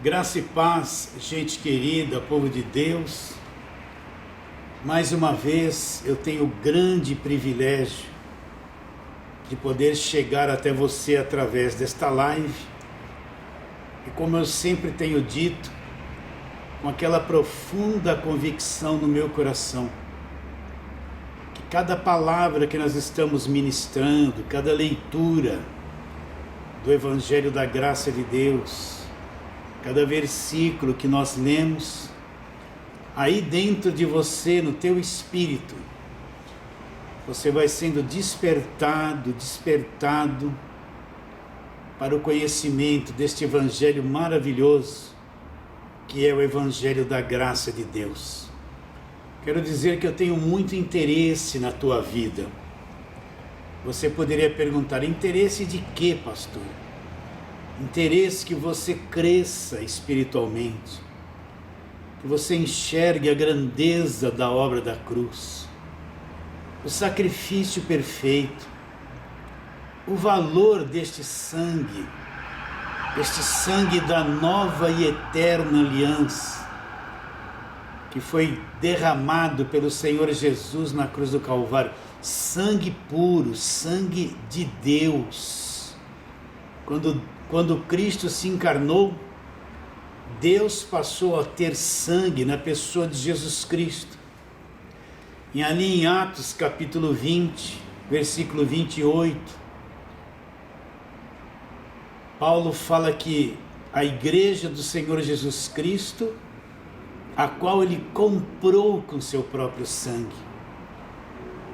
Graça e paz, gente querida, povo de Deus. Mais uma vez eu tenho o grande privilégio de poder chegar até você através desta live. E como eu sempre tenho dito, com aquela profunda convicção no meu coração, que cada palavra que nós estamos ministrando, cada leitura do Evangelho da Graça de Deus, cada versículo que nós lemos, aí dentro de você, no teu espírito, você vai sendo despertado para o conhecimento deste Evangelho maravilhoso, que é o Evangelho da Graça de Deus. Quero dizer que eu tenho muito interesse na tua vida. Você poderia perguntar, interesse de quê, pastor? Interesse que você cresça espiritualmente, que você enxergue a grandeza da obra da cruz, o sacrifício perfeito, o valor deste sangue da nova e eterna aliança, que foi derramado pelo Senhor Jesus na cruz do Calvário, sangue puro, sangue de Deus. Quando Cristo se encarnou, Deus passou a ter sangue na pessoa de Jesus Cristo. E ali em Atos capítulo 20, versículo 28, Paulo fala que a igreja do Senhor Jesus Cristo, a qual ele comprou com seu próprio sangue.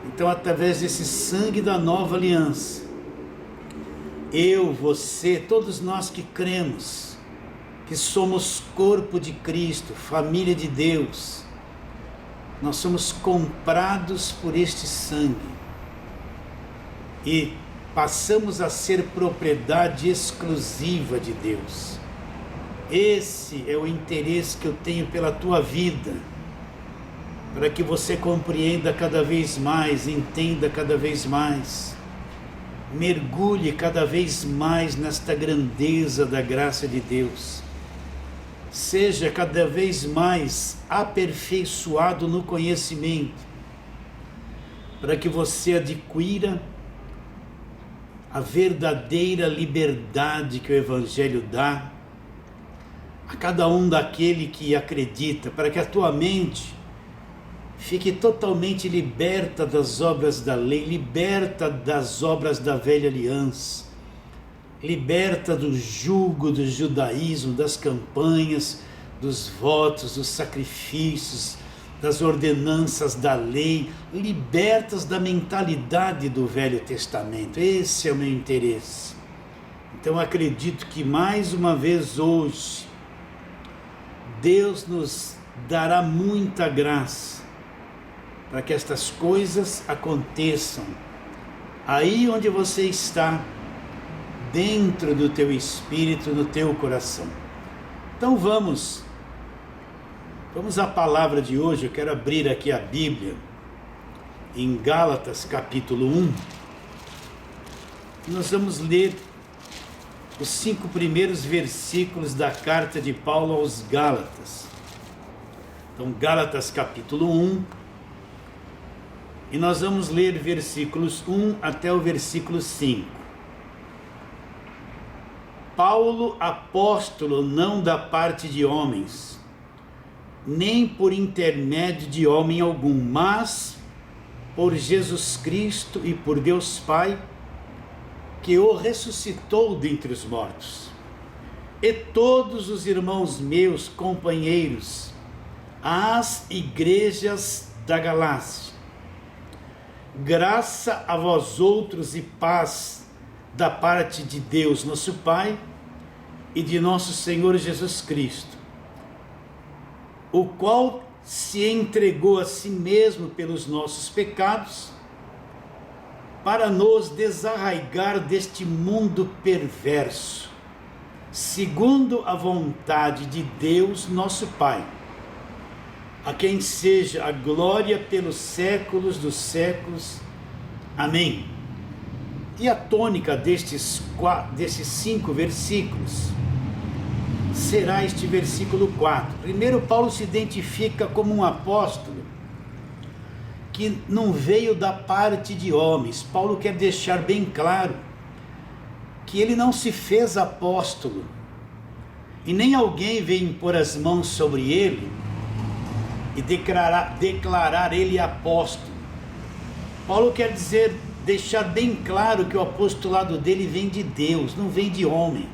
Então, através desse sangue da nova aliança, eu, você, todos nós que cremos, que somos corpo de Cristo, família de Deus, nós somos comprados por este sangue e passamos a ser propriedade exclusiva de Deus. Esse é o interesse que eu tenho pela tua vida, para que você compreenda cada vez mais, entenda cada vez mais, mergulhe cada vez mais nesta grandeza da graça de Deus. Seja cada vez mais aperfeiçoado no conhecimento, para que você adquira a verdadeira liberdade que o Evangelho dá a cada um daquele que acredita, para que a tua mente fique totalmente liberta das obras da lei, liberta das obras da velha aliança, liberta do jugo do judaísmo, das campanhas, dos votos, dos sacrifícios, das ordenanças da lei, libertas da mentalidade do Velho Testamento. Esse é o meu interesse. Então acredito que mais uma vez hoje, Deus nos dará muita graça para que estas coisas aconteçam aí onde você está, dentro do teu espírito, no teu coração. Então vamos à palavra de hoje. Eu quero abrir aqui a Bíblia em Gálatas capítulo 1. Nós vamos ler os 5 primeiros versículos da carta de Paulo aos Gálatas. Então, Gálatas capítulo 1, e nós vamos ler versículos 1 até o versículo 5. Paulo, apóstolo, não da parte de homens, nem por intermédio de homem algum, mas por Jesus Cristo e por Deus Pai, que o ressuscitou dentre os mortos, e todos os irmãos meus, companheiros, às igrejas da Galácia. Graça a vós outros e paz da parte de Deus, nosso Pai, e de nosso Senhor Jesus Cristo, o qual se entregou a si mesmo pelos nossos pecados, para nos desarraigar deste mundo perverso, segundo a vontade de Deus, nosso Pai, a quem seja a glória pelos séculos dos séculos. Amém. E a tônica destes 5 versículos será este versículo 4. Primeiro, Paulo se identifica como um apóstolo que não veio da parte de homens. Paulo quer deixar bem claro que ele não se fez apóstolo, e nem alguém veio impor as mãos sobre ele e declarar ele apóstolo. Paulo quer deixar bem claro que o apostolado dele vem de Deus, não vem de homem.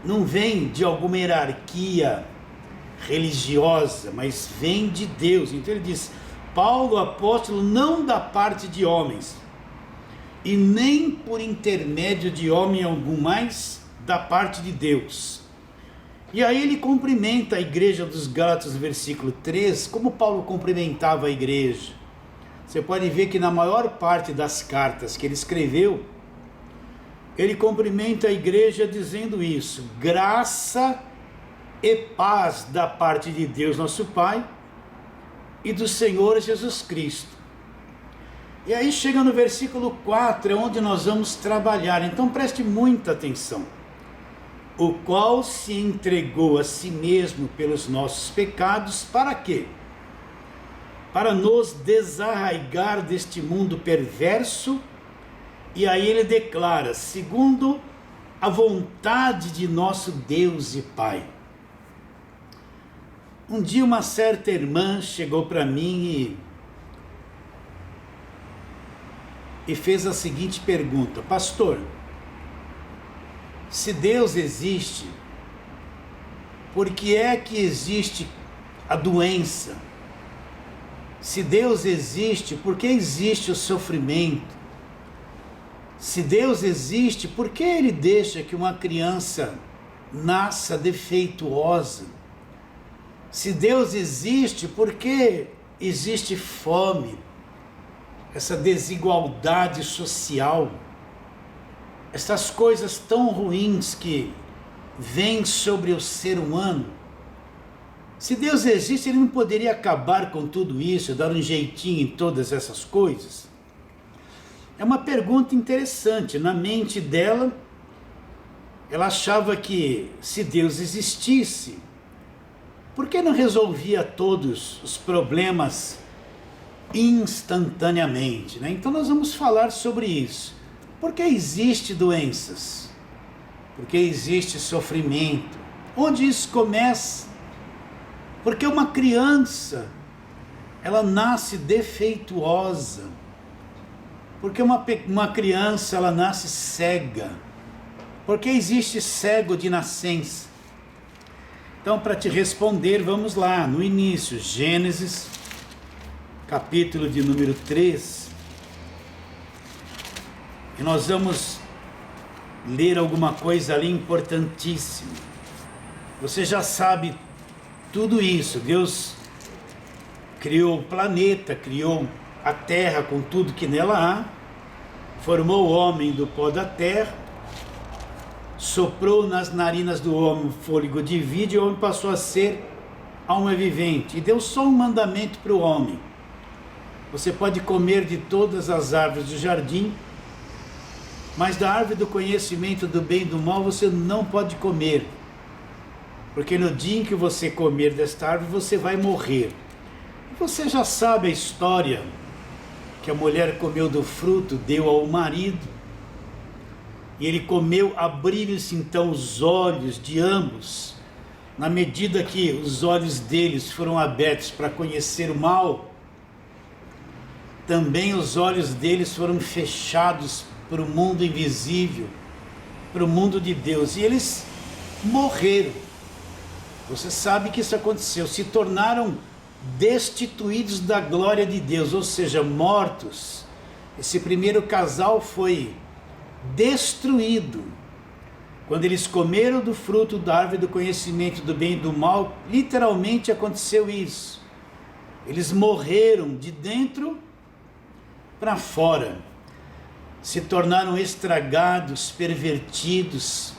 Não vem de alguma hierarquia religiosa, mas vem de Deus. Então ele diz: Paulo, apóstolo, não da parte de homens, e nem por intermédio de homem algum, mas da parte de Deus. E aí ele cumprimenta a igreja dos Gálatas, versículo 3, como Paulo cumprimentava a igreja. Você pode ver que na maior parte das cartas que ele escreveu, ele cumprimenta a igreja dizendo isso: graça e paz da parte de Deus nosso Pai e do Senhor Jesus Cristo. E aí chega no versículo 4, é onde nós vamos trabalhar, então preste muita atenção. O qual se entregou a si mesmo pelos nossos pecados, para quê? Para nos desarraigar deste mundo perverso. E aí ele declara: segundo a vontade de nosso Deus e Pai. Um dia uma certa irmã chegou para mim e fez a seguinte pergunta: pastor, se Deus existe, por que é que existe a doença? Se Deus existe, por que existe o sofrimento? Se Deus existe, por que Ele deixa que uma criança nasça defeituosa? Se Deus existe, por que existe fome? Essa desigualdade social, essas coisas tão ruins que vêm sobre o ser humano. Se Deus existe, Ele não poderia acabar com tudo isso, dar um jeitinho em todas essas coisas? É uma pergunta interessante. Na mente dela, ela achava que se Deus existisse, por que não resolvia todos os problemas instantaneamente, né? Então nós vamos falar sobre isso. Por que existe doenças? Por que existe sofrimento? Onde isso começa? Porque uma criança, ela nasce defeituosa. Porque uma criança, ela nasce cega. Porque existe cego de nascença. Então, para te responder, vamos lá, no início, Gênesis, capítulo de número 3. E nós vamos ler alguma coisa ali importantíssima. Você já sabe tudo isso. Deus criou o planeta, criou a terra com tudo que nela há, formou o homem do pó da terra, soprou nas narinas do homem fôlego de vida, e o homem passou a ser alma vivente, e deu só um mandamento para o homem: você pode comer de todas as árvores do jardim, mas da árvore do conhecimento do bem e do mal você não pode comer, porque no dia em que você comer desta árvore você vai morrer. E você já sabe a história, que a mulher comeu do fruto, deu ao marido, e ele comeu, abriram-se então os olhos de ambos, na medida que os olhos deles foram abertos para conhecer o mal, também os olhos deles foram fechados para o mundo invisível, para o mundo de Deus, e eles morreram. Você sabe que isso aconteceu, se tornaram destituídos da glória de Deus, ou seja, mortos. Esse primeiro casal foi destruído quando eles comeram do fruto da árvore do conhecimento do bem e do mal. Literalmente aconteceu isso. Eles morreram de dentro para fora, se tornaram estragados, pervertidos,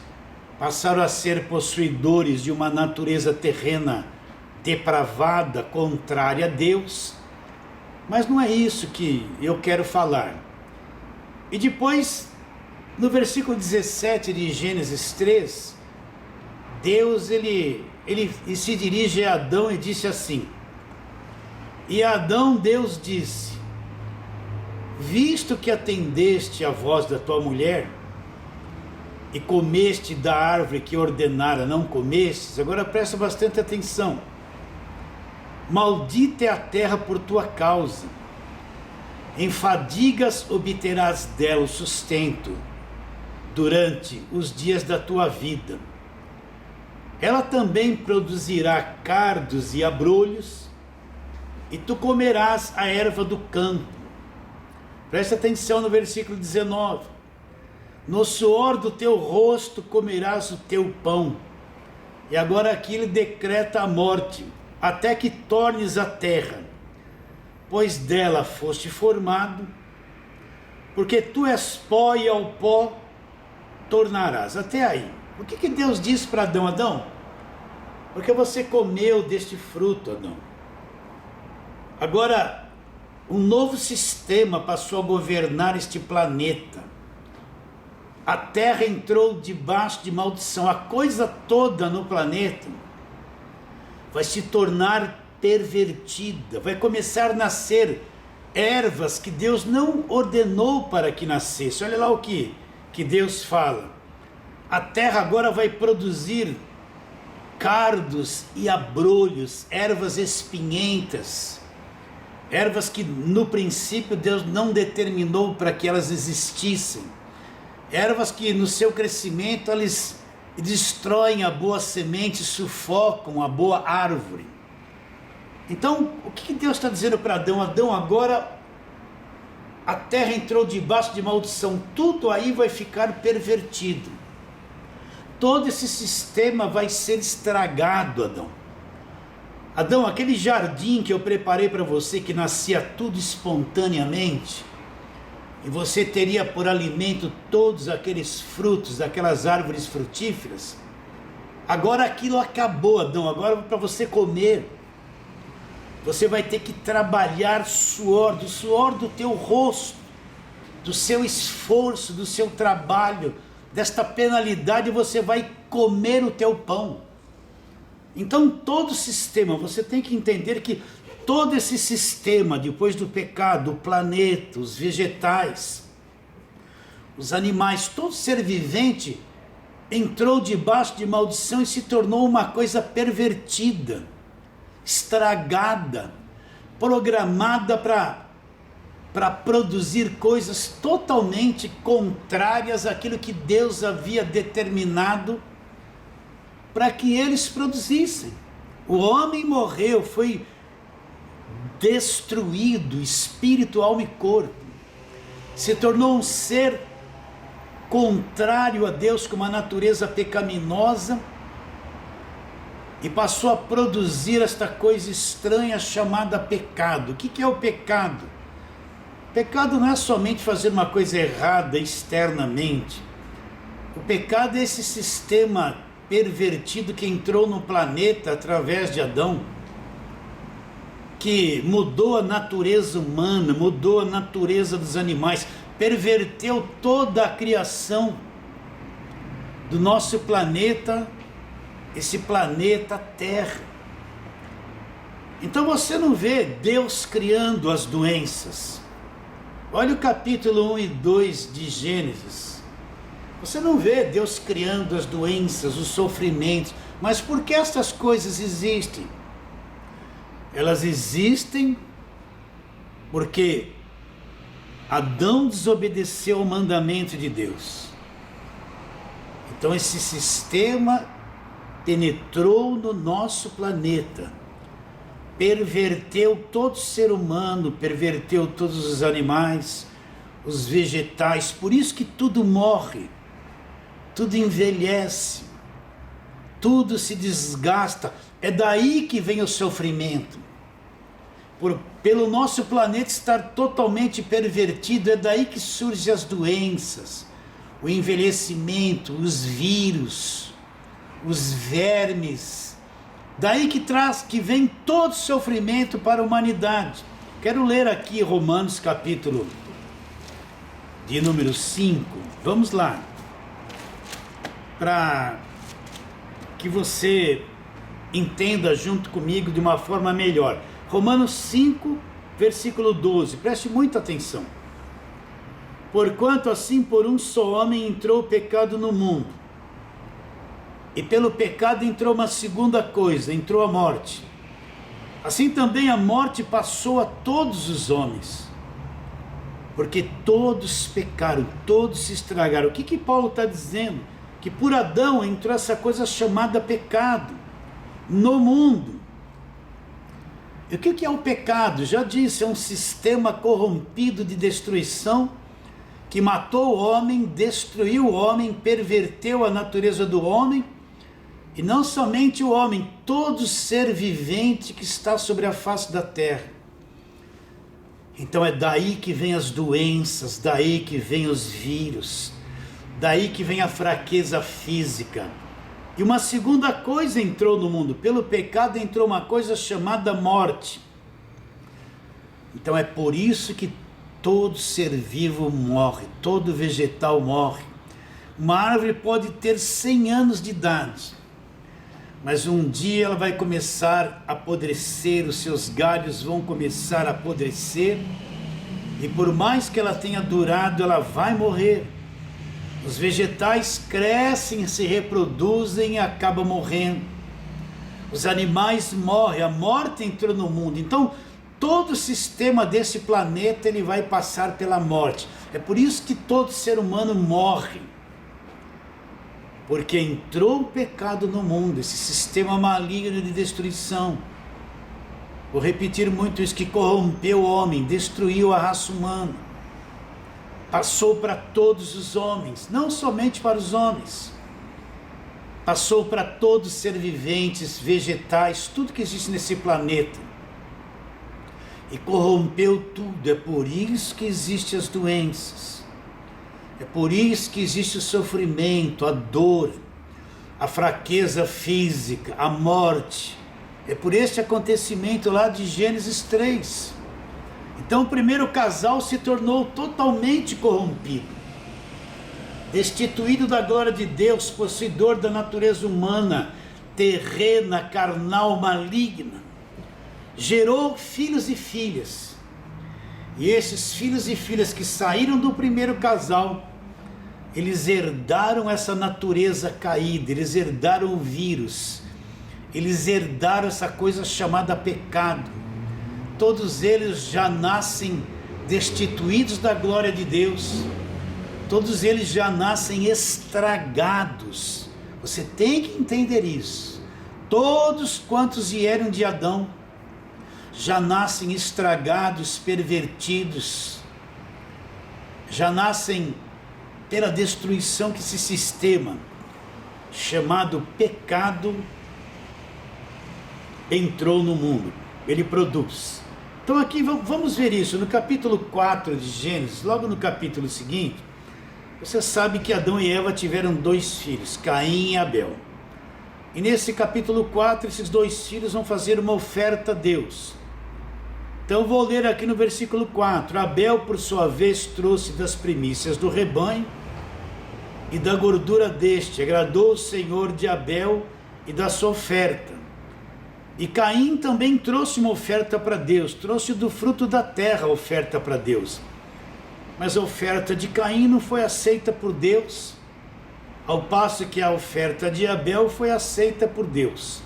passaram a ser possuidores de uma natureza terrena depravada, contrária a Deus. Mas não é isso que eu quero falar. E depois, no versículo 17 de Gênesis 3, Deus ele se dirige a Adão e disse assim: e a Adão Deus disse: visto que atendeste à voz da tua mulher, e comeste da árvore que ordenara não comestes, agora presta bastante atenção, maldita é a terra por tua causa, em fadigas obterás dela o sustento, durante os dias da tua vida. Ela também produzirá cardos e abrolhos, e tu comerás a erva do campo. Presta atenção no versículo 19. No suor do teu rosto comerás o teu pão. E agora aqui ele decreta a morte, até que tornes a terra, pois dela foste formado, porque tu és pó e ao pó tornarás. Até aí. O que Deus disse para Adão? Adão, porque você comeu deste fruto, Adão. Agora, um novo sistema passou a governar este planeta. A terra entrou debaixo de maldição. A coisa toda no planeta vai se tornar pervertida. Vai começar a nascer ervas que Deus não ordenou para que nascesse. Olha lá o que Deus fala. A terra agora vai produzir cardos e abrolhos, ervas espinhentas, ervas que no princípio Deus não determinou para que elas existissem, ervas que no seu crescimento eles destroem a boa semente, sufocam a boa árvore. Então, o que Deus está dizendo para Adão? Adão, agora a terra entrou debaixo de maldição, tudo aí vai ficar pervertido. Todo esse sistema vai ser estragado, Adão. Adão, aquele jardim que eu preparei para você, que nascia tudo espontaneamente, e você teria por alimento todos aqueles frutos, daquelas árvores frutíferas, agora aquilo acabou, Adão. Agora para você comer, você vai ter que trabalhar do suor do teu rosto, do seu esforço, do seu trabalho, desta penalidade você vai comer o teu pão. Então todo o sistema, você tem que entender que todo esse sistema, depois do pecado, o planeta, os vegetais, os animais, todo ser vivente entrou debaixo de maldição e se tornou uma coisa pervertida, estragada, programada para produzir coisas totalmente contrárias àquilo que Deus havia determinado para que eles produzissem. O homem morreu, foi destruído, espírito, alma e corpo. Se tornou um ser contrário a Deus, com uma natureza pecaminosa, e passou a produzir esta coisa estranha chamada pecado. O que é o pecado? Pecado não é somente fazer uma coisa errada externamente. O pecado é esse sistema pervertido que entrou no planeta através de Adão, que mudou a natureza humana, mudou a natureza dos animais, perverteu toda a criação do nosso planeta, esse planeta Terra. Então você não vê Deus criando as doenças. Olha o capítulo 1 e 2 de Gênesis. Você não vê Deus criando as doenças, os sofrimentos. Mas por que essas coisas existem? Elas existem porque Adão desobedeceu ao mandamento de Deus. Então esse sistema penetrou no nosso planeta, perverteu todo ser humano, perverteu todos os animais, os vegetais. Por isso que tudo morre, tudo envelhece, tudo se desgasta. É daí que vem o sofrimento. Pelo nosso planeta estar totalmente pervertido, é daí que surgem as doenças, o envelhecimento, os vírus, os vermes. Daí que vem todo sofrimento para a humanidade. Quero ler aqui Romanos capítulo de número 5. Vamos lá. Para que você entenda junto comigo de uma forma melhor. Romanos 5, versículo 12, preste muita atenção. Porquanto assim por um só homem entrou o pecado no mundo, e pelo pecado entrou uma segunda coisa, entrou a morte. Assim também a morte passou a todos os homens, porque todos pecaram, todos se estragaram. O que Paulo está dizendo? Que por Adão entrou essa coisa chamada pecado no mundo. E o que é o pecado? Já disse, é um sistema corrompido de destruição que matou o homem, destruiu o homem, perverteu a natureza do homem, e não somente o homem, todo ser vivente que está sobre a face da terra. Então é daí que vem as doenças, daí que vem os vírus, daí que vem a fraqueza física. E uma segunda coisa entrou no mundo, pelo pecado entrou uma coisa chamada morte. Então é por isso que todo ser vivo morre, todo vegetal morre. Uma árvore pode ter 100 anos de idade, mas um dia ela vai começar a apodrecer, os seus galhos vão começar a apodrecer, e por mais que ela tenha durado, ela vai morrer. Os vegetais crescem, se reproduzem e acabam morrendo. Os animais morrem, a morte entrou no mundo. Então, todo o sistema desse planeta ele vai passar pela morte. É por isso que todo ser humano morre. Porque entrou o pecado no mundo, esse sistema maligno de destruição. Vou repetir muito isso, que corrompeu o homem, destruiu a raça humana. Passou para todos os homens, não somente para os homens. Passou para todos os seres viventes, vegetais, tudo que existe nesse planeta. E corrompeu tudo. É por isso que existem as doenças. É por isso que existe o sofrimento, a dor, a fraqueza física, a morte. É por este acontecimento lá de Gênesis 3. Então o primeiro casal se tornou totalmente corrompido, destituído da glória de Deus, possuidor da natureza humana, terrena, carnal, maligna. Gerou filhos e filhas. E esses filhos e filhas que saíram do primeiro casal, eles herdaram essa natureza caída, eles herdaram o vírus, eles herdaram essa coisa chamada pecado. Todos eles já nascem destituídos da glória de Deus, todos eles já nascem estragados. Você tem que entender isso. Todos quantos vieram de Adão já nascem estragados, pervertidos, já nascem pela destruição que esse sistema chamado pecado entrou no mundo, ele produz. Então aqui vamos ver isso no capítulo 4 de Gênesis, logo no capítulo seguinte. Você sabe que Adão e Eva tiveram 2 filhos, Caim e Abel. E nesse capítulo 4, esses 2 filhos vão fazer uma oferta a Deus. Então vou ler aqui no versículo 4. Abel, por sua vez, trouxe das primícias do rebanho e da gordura deste. Agradou o Senhor de Abel e da sua oferta. E Caim também trouxe uma oferta para Deus. Trouxe do fruto da terra a oferta para Deus. Mas a oferta de Caim não foi aceita por Deus, ao passo que a oferta de Abel foi aceita por Deus.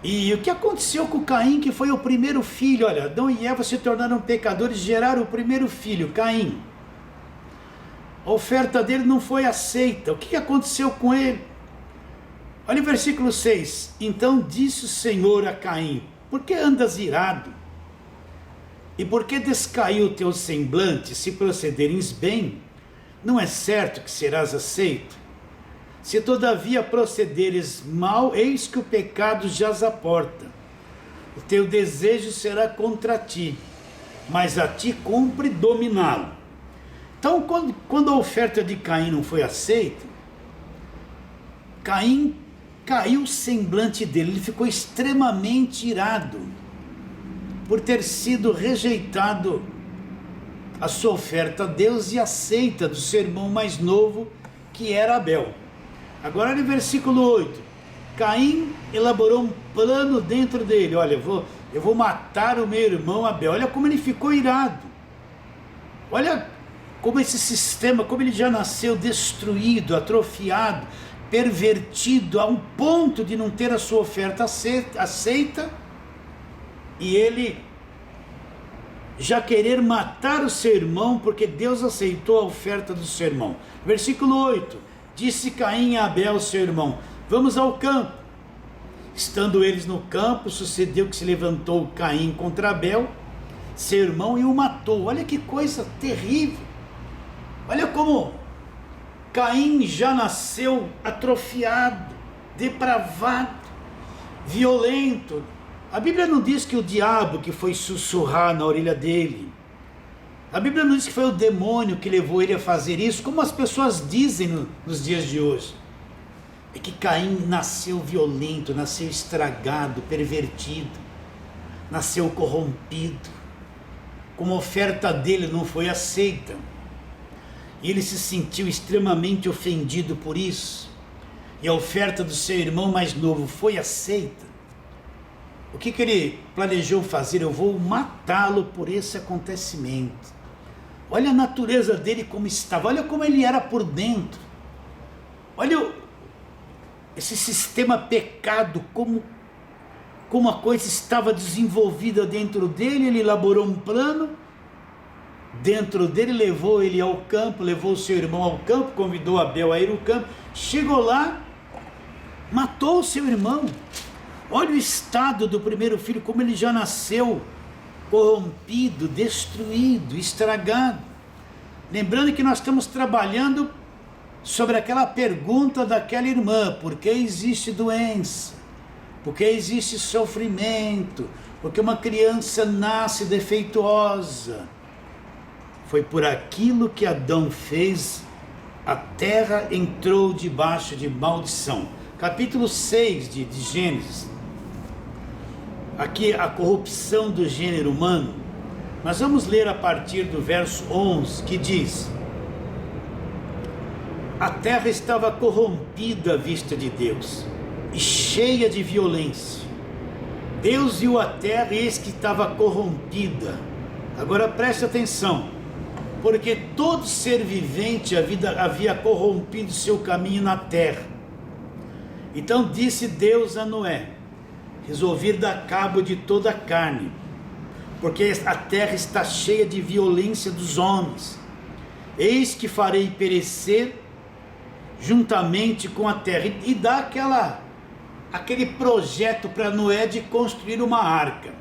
E o que aconteceu com Caim, que foi o primeiro filho? Olha, Adão e Eva se tornaram pecadores, geraram o primeiro filho, Caim. A oferta dele não foi aceita. O que aconteceu com ele? Olha o versículo 6. Então disse o Senhor a Caim: por que andas irado? E por que descaiu o teu semblante? Se procederes bem, não é certo que serás aceito? Se todavia procederes mal, eis que o pecado jaz à porta. O teu desejo será contra ti, mas a ti cumpre dominá-lo. Então, quando a oferta de Caim não foi aceita, Caim caiu o semblante dele, ele ficou extremamente irado por ter sido rejeitado a sua oferta a Deus e aceita do seu irmão mais novo, que era Abel. Agora no versículo 8, Caim elaborou um plano dentro dele. Olha, eu vou matar o meu irmão Abel. Olha como ele ficou irado. Olha como esse sistema, como ele já nasceu destruído, atrofiado, pervertido, a um ponto de não ter a sua oferta aceita, e ele já querer matar o seu irmão, porque Deus aceitou a oferta do seu irmão. Versículo 8, disse Caim a Abel, seu irmão, vamos ao campo. Estando eles no campo, sucedeu que se levantou Caim contra Abel, seu irmão, e o matou. Olha que coisa terrível. Olha como Caim já nasceu atrofiado, depravado, violento. A Bíblia não diz que o diabo que foi sussurrar na orelha dele. A Bíblia não diz que foi o demônio que levou ele a fazer isso, como as pessoas dizem nos dias de hoje. É que Caim nasceu violento, nasceu estragado, pervertido, nasceu corrompido. Como a oferta dele não foi aceita. E ele se sentiu extremamente ofendido por isso. E a oferta do seu irmão mais novo foi aceita. O que ele planejou fazer? Eu vou matá-lo por esse acontecimento. Olha a natureza dele como estava, olha como ele era por dentro. Olha esse sistema pecado, como a coisa estava desenvolvida dentro dele. Ele elaborou um plano dentro dele, levou ele ao campo, levou o seu irmão ao campo, convidou Abel a ir ao campo, chegou lá, matou o seu irmão. Olha o estado do primeiro filho, como ele já nasceu corrompido, destruído, estragado. Lembrando que nós estamos trabalhando sobre aquela pergunta daquela irmã: por que existe doença? Por que existe sofrimento? Porque uma criança nasce defeituosa. Foi por aquilo que Adão fez, a terra entrou debaixo de maldição. Capítulo 6 de Gênesis. Aqui a corrupção do gênero humano. Nós vamos ler a partir do verso 11, que diz: a terra estava corrompida à vista de Deus, e cheia de violência. Deus viu a terra e eis que estava corrompida. Agora preste atenção, porque todo ser vivente havia corrompido seu caminho na terra. Então disse Deus a Noé: resolvi dar cabo de toda a carne, porque a terra está cheia de violência dos homens. Eis que farei perecer juntamente com a terra. E dá aquele projeto para Noé de construir uma arca.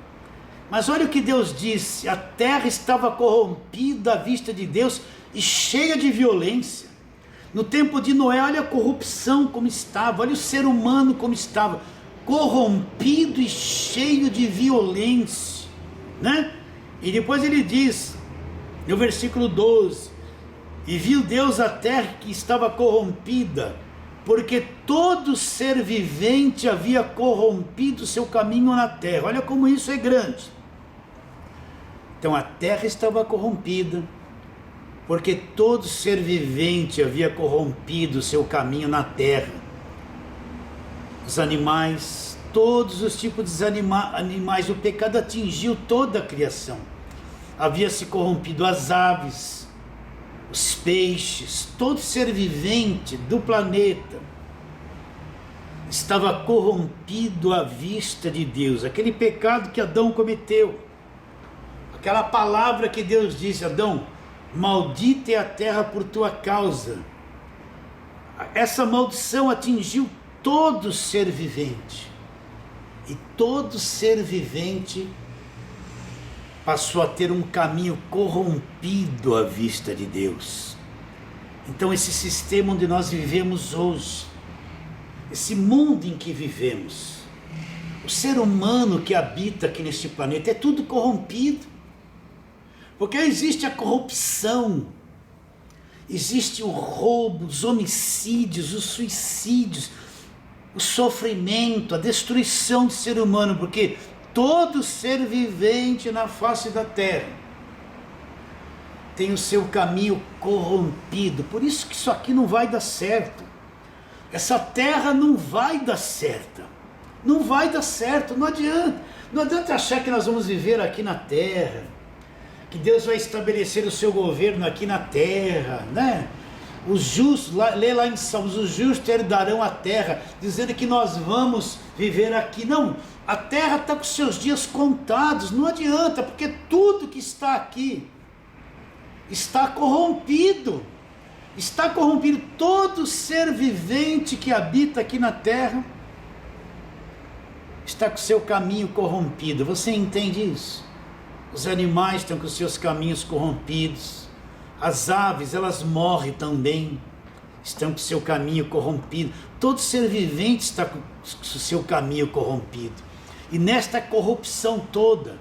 Mas olha o que Deus disse: a terra estava corrompida à vista de Deus e cheia de violência. No tempo de Noé, olha a corrupção como estava, olha o ser humano como estava, corrompido e cheio de violência, né? E depois ele diz, no versículo 12, e viu Deus a terra que estava corrompida, porque todo ser vivente havia corrompido seu caminho na terra. Olha como isso é grande. Então a terra estava corrompida, porque todo ser vivente havia corrompido seu caminho na terra. Os animais, todos os tipos de animais, o pecado atingiu toda a criação. Havia se corrompido as aves, os peixes, todo ser vivente do planeta estava corrompido à vista de Deus. Aquele pecado que Adão cometeu, aquela palavra que Deus disse: Adão, maldita é a terra por tua causa. Essa maldição atingiu todo ser vivente, e todo ser vivente passou a ter um caminho corrompido à vista de Deus. Então esse sistema onde nós vivemos hoje, esse mundo em que vivemos, o ser humano que habita aqui neste planeta, é tudo corrompido. Porque existe a corrupção, existe o roubo, os homicídios, os suicídios, o sofrimento, a destruição do ser humano, porque todo ser vivente na face da terra tem o seu caminho corrompido. Por isso que isso aqui não vai dar certo. Essa terra não vai dar certo. Não vai dar certo, não adianta. Não adianta achar que nós vamos viver aqui na terra, que Deus vai estabelecer o seu governo aqui na terra, né? Os justos, lê lá em Salmos, os justos herdarão a terra, dizendo que nós vamos viver aqui. Não, a terra está com seus dias contados, não adianta, porque tudo que está aqui está corrompido. Está corrompido. Todo ser vivente que habita aqui na terra está com seu caminho corrompido. Você entende isso? Os animais estão com seus caminhos corrompidos. As aves, elas morrem também, estão com seu caminho corrompido. Todo ser vivente está com o seu caminho corrompido. E nesta corrupção toda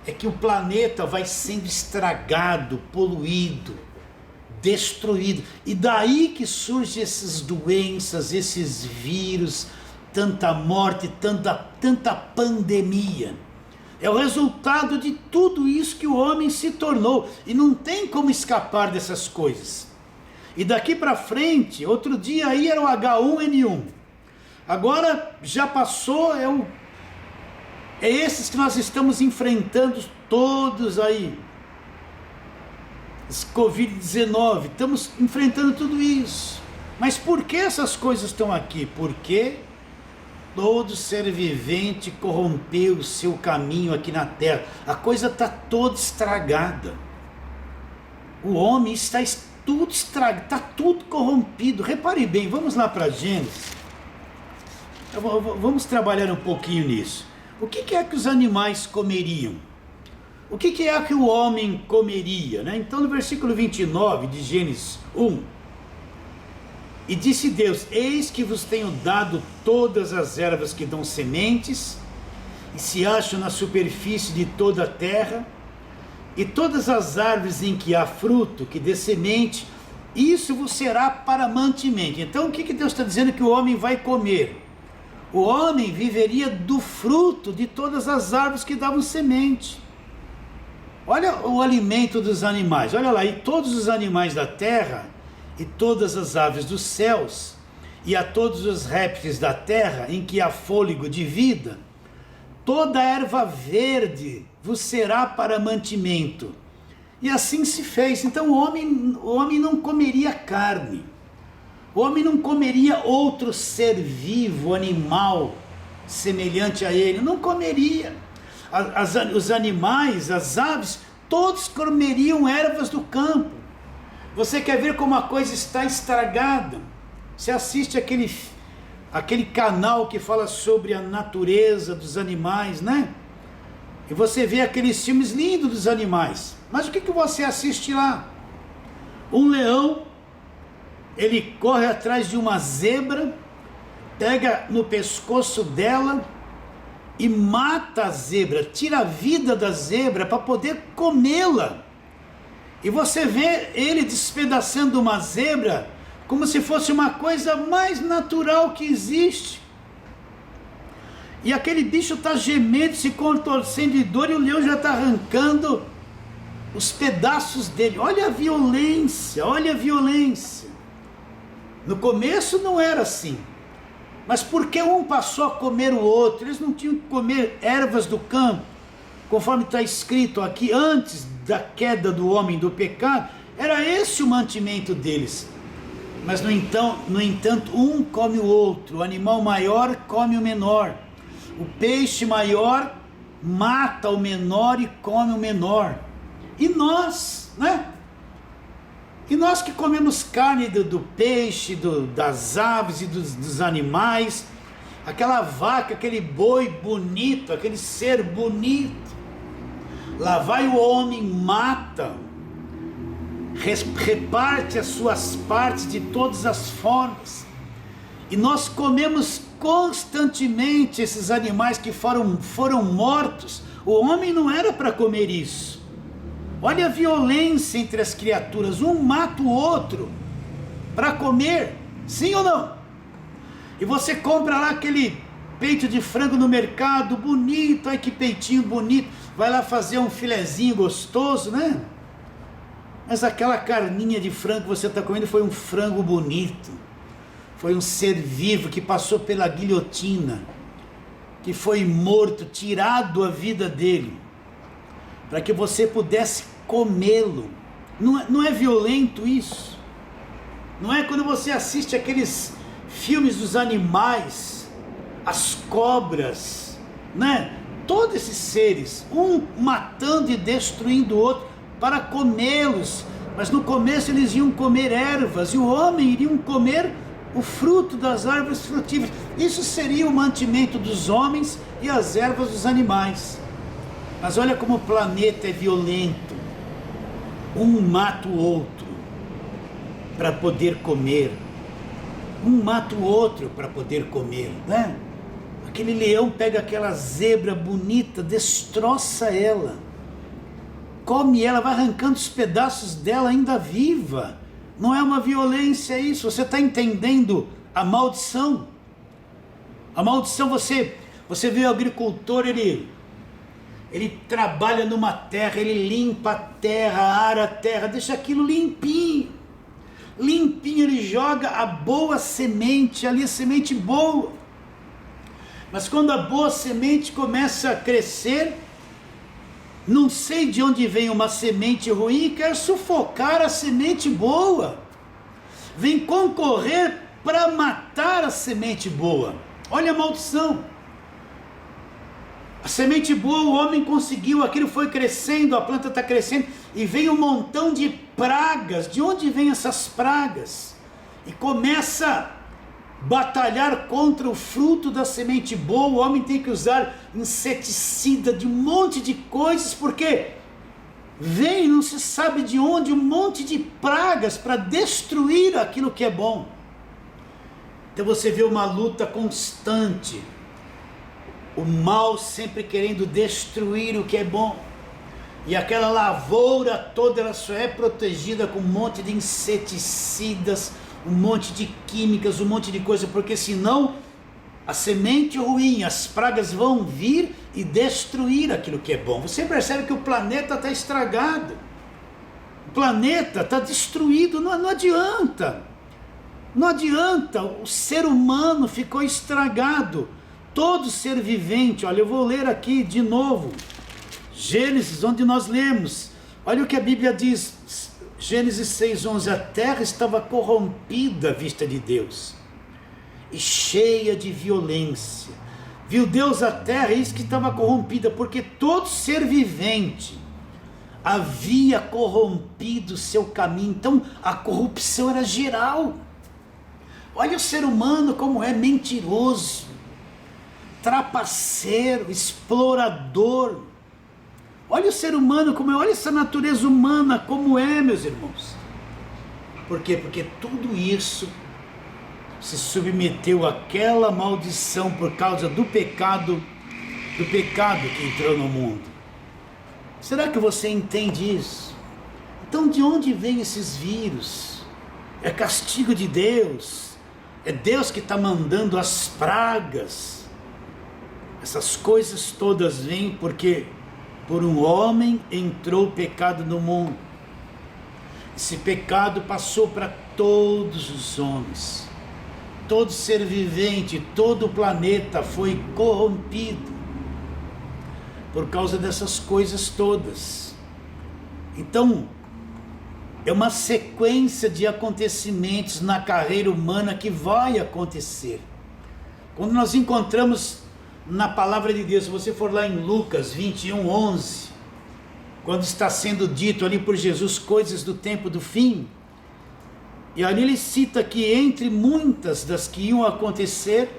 é que o planeta vai sendo estragado, poluído, destruído. E daí que surgem essas doenças, esses vírus, tanta morte, tanta pandemia. É o resultado de tudo isso que o homem se tornou. E não tem como escapar dessas coisas. E daqui para frente, outro dia aí era o H1N1. Agora já passou, é esses que nós estamos enfrentando todos aí. Esse Covid-19, estamos enfrentando tudo isso. Mas por que essas coisas estão aqui? Porque todo ser vivente corrompeu o seu caminho aqui na terra. A coisa está toda estragada. O homem está tudo estragado, está tudo corrompido. Repare bem, vamos lá para Gênesis. Vamos trabalhar um pouquinho nisso. O que é que os animais comeriam? O que é que o homem comeria, né? Então no versículo 29 de Gênesis 1, e disse Deus: eis que vos tenho dado todas as ervas que dão sementes, e se acham na superfície de toda a terra, e todas as árvores em que há fruto, que dê semente, isso vos será para mantimento. Então o que Deus está dizendo que o homem vai comer? O homem viveria do fruto de todas as árvores que davam semente. Olha o alimento dos animais, olha lá, e todos os animais da terra, e todas as aves dos céus, e a todos os répteis da terra, em que há fôlego de vida, toda a erva verde vos será para mantimento. E assim se fez. Então o homem não comeria carne, o homem não comeria outro ser vivo, animal, semelhante a ele, não comeria. Os animais, as aves, todos comeriam ervas do campo. Você quer ver como a coisa está estragada? Você assiste aquele canal que fala sobre a natureza dos animais, né? E você vê aqueles filmes lindos dos animais. Mas o que você assiste lá? Um leão, ele corre atrás de uma zebra, pega no pescoço dela e mata a zebra, tira a vida da zebra para poder comê-la. E você vê ele despedaçando uma zebra como se fosse uma coisa mais natural que existe. E aquele bicho está gemendo, se contorcendo de dor, e o leão já está arrancando os pedaços dele. Olha a violência, olha a violência. No começo não era assim. Mas porque um passou a comer o outro? Eles não tinham que comer ervas do campo, conforme está escrito aqui, antes da queda do homem, do pecado, era esse o mantimento deles. Mas no entanto, um come o outro, o animal maior come o menor, o peixe maior mata o menor e come o menor. E nós, né? E nós que comemos carne do peixe, das aves e dos animais, aquela vaca, aquele boi bonito, aquele ser bonito, lá vai o homem, mata, reparte as suas partes de todas as formas, e nós comemos constantemente esses animais que foram mortos. O homem não era para comer isso. Olha a violência entre as criaturas, um mata o outro para comer, sim ou não? E você compra lá aquele peito de frango no mercado, bonito, ai que peitinho bonito, vai lá fazer um filezinho gostoso, né? Mas aquela carninha de frango que você está comendo foi um frango bonito, foi um ser vivo que passou pela guilhotina, que foi morto, tirado a vida dele, para que você pudesse comê-lo. Não é violento isso? Não é quando você assiste aqueles filmes dos animais, as cobras, né? Todos esses seres, um matando e destruindo o outro para comê-los, mas no começo eles iam comer ervas, e o homem iria comer o fruto das árvores frutíferas. Isso seria o mantimento dos homens e as ervas dos animais. Mas olha como o planeta é violento. Um mata o outro para poder comer. Um mata o outro para poder comer, né? Aquele leão pega aquela zebra bonita, destroça ela, come ela, vai arrancando os pedaços dela ainda viva. Não é uma violência isso? Você está entendendo a maldição? A maldição, você vê o agricultor, ele trabalha numa terra, ele limpa a terra, ara a terra, deixa aquilo limpinho, ele joga a boa semente ali, a semente boa. Mas quando a boa semente começa a crescer, não sei de onde vem uma semente ruim e quer sufocar a semente boa. Vem concorrer para matar a semente boa. Olha a maldição. A semente boa, o homem conseguiu, aquilo foi crescendo, a planta está crescendo, e vem um montão de pragas. De onde vêm essas pragas? E começa a batalhar contra o fruto da semente boa. O homem tem que usar inseticida de um monte de coisas, porque vem, não se sabe de onde, um monte de pragas para destruir aquilo que é bom. Então você vê uma luta constante, o mal sempre querendo destruir o que é bom, e aquela lavoura toda, ela só é protegida com um monte de inseticidas, um monte de químicas, um monte de coisa, porque senão a semente ruim, as pragas vão vir e destruir aquilo que é bom. Você percebe que o planeta está estragado, o planeta está destruído, não adianta, o ser humano ficou estragado, todo ser vivente. Olha, eu vou ler aqui de novo, Gênesis, onde nós lemos, olha o que a Bíblia diz, Gênesis 6:11, a terra estava corrompida à vista de Deus, e cheia de violência. Viu Deus a terra, isso que estava corrompida, porque todo ser vivente havia corrompido o seu caminho. Então a corrupção era geral. Olha o ser humano como é mentiroso, trapaceiro, explorador. Olha o ser humano como é, olha essa natureza humana como é, meus irmãos. Por quê? Porque tudo isso se submeteu àquela maldição por causa do pecado que entrou no mundo. Será que você entende isso? Então de onde vêm esses vírus? É castigo de Deus? É Deus que está mandando as pragas? Essas coisas todas vêm porque por um homem entrou o pecado no mundo. Esse pecado passou para todos os homens. Todo ser vivente, todo o planeta foi corrompido por causa dessas coisas todas. Então, é uma sequência de acontecimentos na carreira humana que vai acontecer. Quando nós encontramos na palavra de Deus, se você for lá em Lucas 21:11, quando está sendo dito ali por Jesus coisas do tempo do fim, e ali ele cita que entre muitas das que iam acontecer,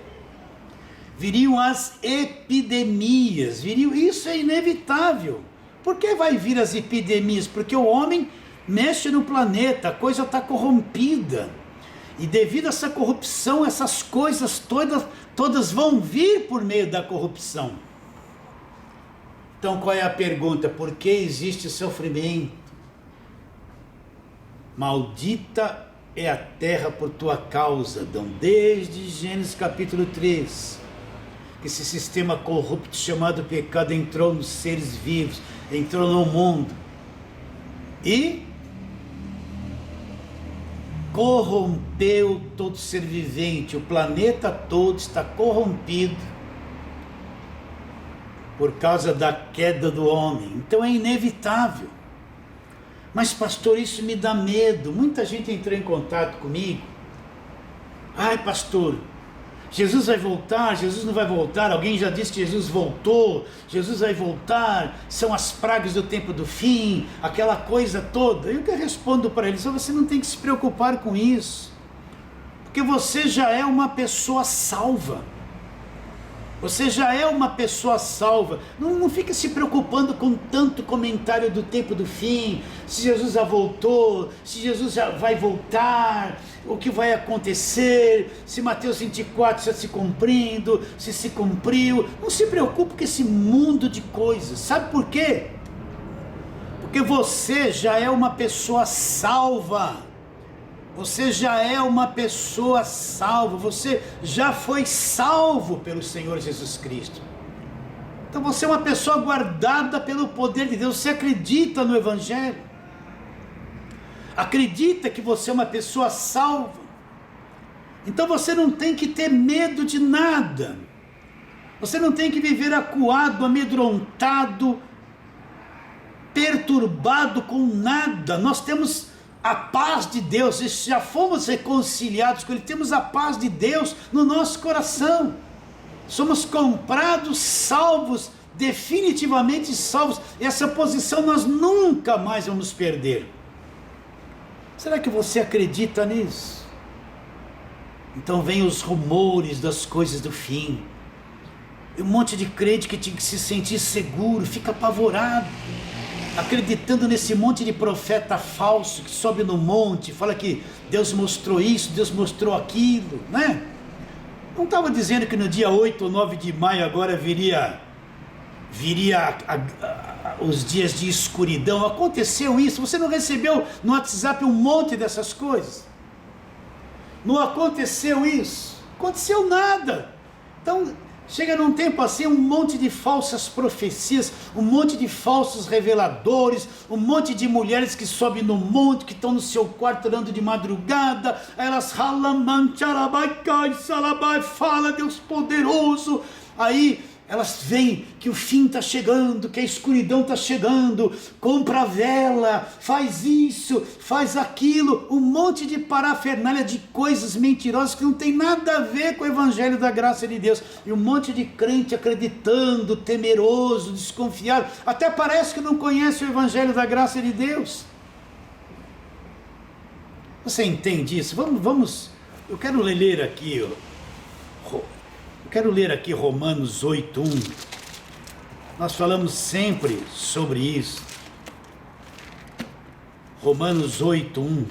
viriam as epidemias, isso é inevitável. Por que vai vir as epidemias? Porque o homem mexe no planeta, a coisa está corrompida, e devido a essa corrupção, essas coisas todas vão vir por meio da corrupção. Então qual é a pergunta? Por que existe sofrimento? Maldita é a terra por tua causa, Adão, desde Gênesis capítulo 3, esse sistema corrupto chamado pecado entrou nos seres vivos, entrou no mundo, e corrompeu todo ser vivente, o planeta todo está corrompido por causa da queda do homem, então é inevitável. Mas pastor, isso me dá medo. Muita gente entrou em contato comigo. Ai pastor, Jesus vai voltar, Jesus não vai voltar, alguém já disse que Jesus voltou, Jesus vai voltar, são as pragas do tempo do fim, aquela coisa toda. E o que eu respondo para eles? Você não tem que se preocupar com isso, porque você já é uma pessoa salva. Você já é uma pessoa salva. Não fica se preocupando com tanto comentário do tempo do fim, se Jesus já voltou, se Jesus já vai voltar, o que vai acontecer, se Mateus 24 está se cumprindo, se cumpriu. Não se preocupe com esse mundo de coisas. Sabe por quê? Porque você já é uma pessoa salva. Você já é uma pessoa salva, você já foi salvo pelo Senhor Jesus Cristo. Então você é uma pessoa guardada pelo poder de Deus. Você acredita no Evangelho? Acredita que você é uma pessoa salva? Então você não tem que ter medo de nada. Você não tem que viver acuado, amedrontado, perturbado com nada. Nós temos a paz de Deus, já fomos reconciliados com Ele, temos a paz de Deus no nosso coração, somos comprados, salvos, definitivamente salvos, e essa posição nós nunca mais vamos perder. Será que você acredita nisso? Então vem os rumores das coisas do fim, e um monte de crente que tinha que se sentir seguro, fica apavorado, acreditando nesse monte de profeta falso que sobe no monte, fala que Deus mostrou isso, Deus mostrou aquilo, né? Não estava dizendo que no dia 8 ou 9 de maio agora viria os dias de escuridão? Aconteceu isso? Você não recebeu no WhatsApp um monte dessas coisas? Não aconteceu isso? Aconteceu nada. Então chega num tempo assim, um monte de falsas profecias, um monte de falsos reveladores, um monte de mulheres que sobem no monte, que estão no seu quarto orando de madrugada, elas fala Deus poderoso, aí elas veem que o fim está chegando, que a escuridão está chegando, compra a vela, faz isso, faz aquilo, um monte de parafernália de coisas mentirosas que não tem nada a ver com o Evangelho da graça de Deus, e um monte de crente acreditando, temeroso, desconfiado, até parece que não conhece o Evangelho da graça de Deus. Você entende isso? Vamos, eu quero ler aqui, Romanos 8:1. Nós falamos sempre sobre isso. Romanos 8:1.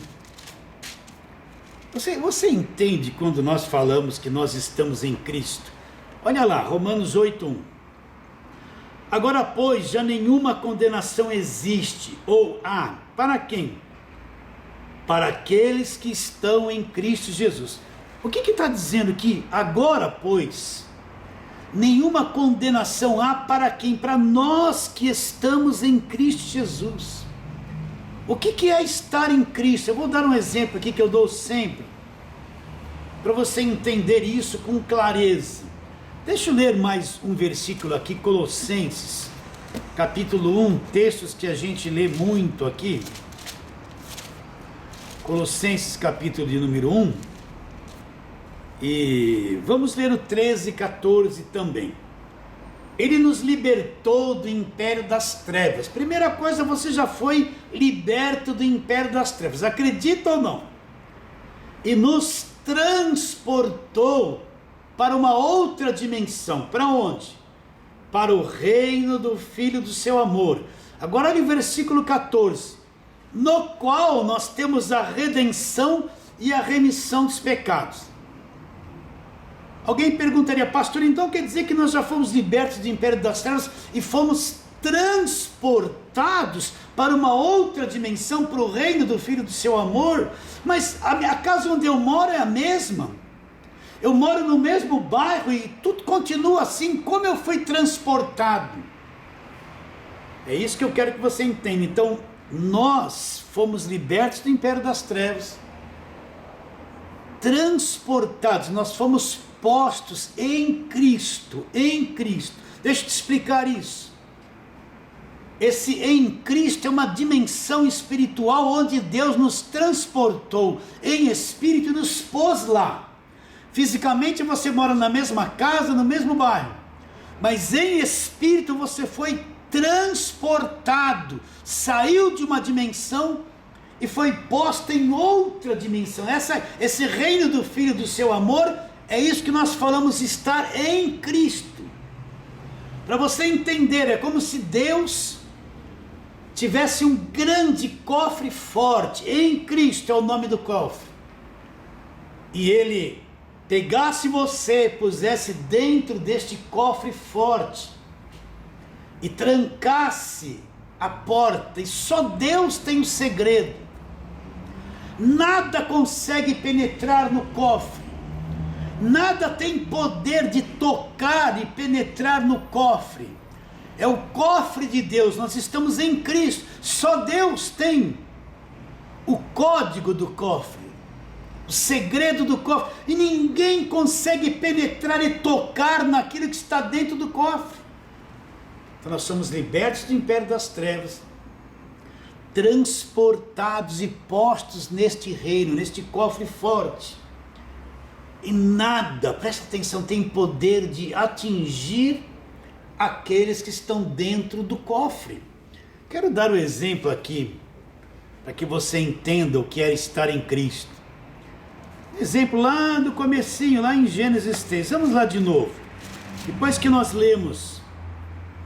Você entende quando nós falamos que nós estamos em Cristo? Olha lá, Romanos 8:1. Agora, pois, já nenhuma condenação existe, ou há, para quem? Para aqueles que estão em Cristo Jesus. O que está dizendo aqui? Agora, pois, nenhuma condenação há para quem? Para nós que estamos em Cristo Jesus. O que é estar em Cristo? Eu vou dar um exemplo aqui que eu dou sempre, para você entender isso com clareza. Deixa eu ler mais um versículo aqui, Colossenses, capítulo 1, textos que a gente lê muito aqui. Colossenses, capítulo de número 1. E vamos ler o 13 e 14 também. Ele nos libertou do império das trevas. Primeira coisa, você já foi liberto do império das trevas. Acredita ou não? E nos transportou para uma outra dimensão. Para onde? Para o reino do Filho do seu amor. Agora olha o versículo 14. No qual nós temos a redenção e a remissão dos pecados. Alguém perguntaria, pastor, então quer dizer que nós já fomos libertos do império das trevas e fomos transportados para uma outra dimensão, para o reino do Filho do seu amor? Mas a casa onde eu moro é a mesma. Eu moro no mesmo bairro e tudo continua assim. Como eu fui transportado? É isso que eu quero que você entenda. Então, nós fomos libertos do império das trevas transportados, nós fomos postos em Cristo, em Cristo. Deixa eu te explicar isso. Esse em Cristo é uma dimensão espiritual onde Deus nos transportou em espírito e nos pôs lá. Fisicamente você mora na mesma casa, no mesmo bairro, mas em espírito você foi transportado, saiu de uma dimensão e foi posto em outra dimensão. Esse reino do Filho do seu amor, é isso que nós falamos, estar em Cristo. Para você entender, é como se Deus tivesse um grande cofre forte, em Cristo é o nome do cofre, e Ele pegasse você, pusesse dentro deste cofre forte, e trancasse a porta, e só Deus tem o segredo. Nada consegue penetrar no cofre, nada tem poder de tocar e penetrar no cofre. É o cofre de Deus, nós estamos em Cristo, só Deus tem o código do cofre, o segredo do cofre, e ninguém consegue penetrar e tocar naquilo que está dentro do cofre. Então nós somos libertos do império das trevas, transportados e postos neste reino, neste cofre forte, e nada, presta atenção, tem poder de atingir aqueles que estão dentro do cofre. Quero dar um exemplo aqui, para que você entenda o que é estar em Cristo. Exemplo lá no comecinho, lá em Gênesis 3, vamos lá de novo. Depois que nós lemos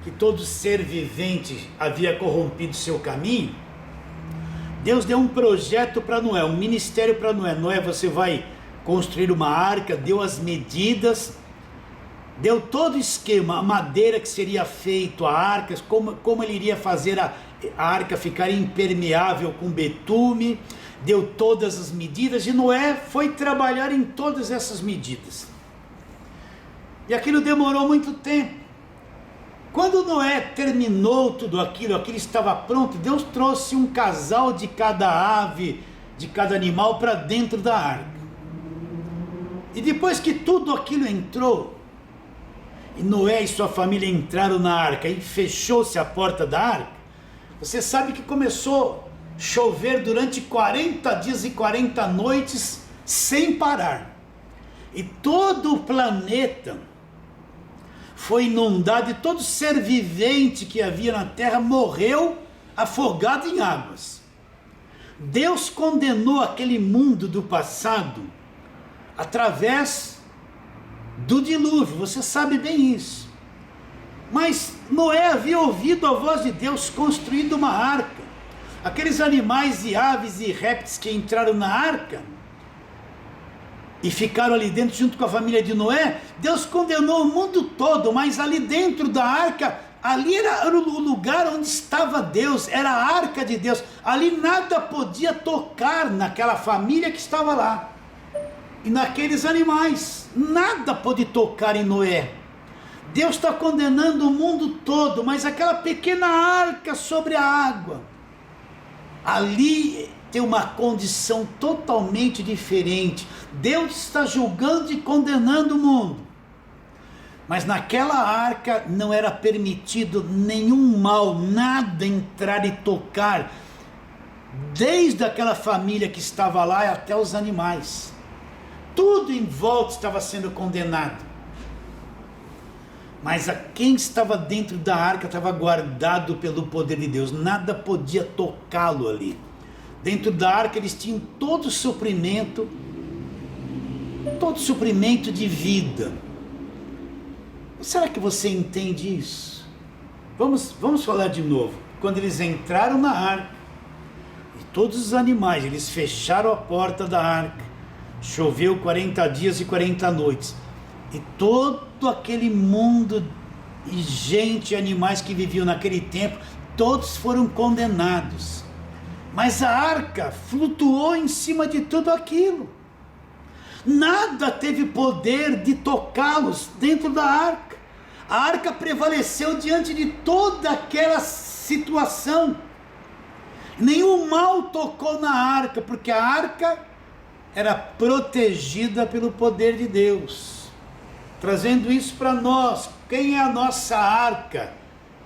que todo ser vivente havia corrompido seu caminho, Deus deu um projeto para Noé, um ministério para Noé. Noé, você vai construir uma arca, deu as medidas, deu todo o esquema, a madeira que seria feito, a arca, como ele iria fazer a arca ficar impermeável com betume, deu todas as medidas, e Noé foi trabalhar em todas essas medidas. E aquilo demorou muito tempo. Quando Noé terminou tudo aquilo estava pronto, Deus trouxe um casal de cada ave, de cada animal para dentro da arca. E depois que tudo aquilo entrou, e Noé e sua família entraram na arca e fechou-se a porta da arca, você sabe que começou a chover durante 40 dias e 40 noites sem parar. E todo o planeta foi inundado, e todo ser vivente que havia na terra morreu afogado em águas. Deus condenou aquele mundo do passado através do dilúvio, você sabe bem isso. Mas Noé havia ouvido a voz de Deus, construindo uma arca. Aqueles animais e aves e répteis que entraram na arca e ficaram ali dentro junto com a família de Noé, Deus condenou o mundo todo, mas ali dentro da arca, ali era o lugar onde estava Deus, era a arca de Deus, ali nada podia tocar naquela família que estava lá, e naqueles animais, nada pôde tocar em Noé. Deus está condenando o mundo todo, mas aquela pequena arca sobre a água, ali tem uma condição totalmente diferente. Deus está julgando e condenando o mundo, mas naquela arca não era permitido nenhum mal, nada entrar e tocar, desde aquela família que estava lá até os animais, tudo em volta estava sendo condenado. Mas a quem estava dentro da arca estava guardado pelo poder de Deus, nada podia tocá-lo ali. Dentro da arca eles tinham todo o suprimento de vida. Será que você entende isso? Vamos falar de novo. Quando eles entraram na arca, e todos os animais, eles fecharam a porta da arca, choveu 40 dias e 40 noites, e todo aquele mundo e gente, animais que viviam naquele tempo, todos foram condenados. Mas a arca flutuou em cima de tudo aquilo. Nada teve poder de tocá-los dentro da arca. A arca prevaleceu diante de toda aquela situação. Nenhum mal tocou na arca, porque a arca era protegida pelo poder de Deus. Trazendo isso para nós, quem é a nossa arca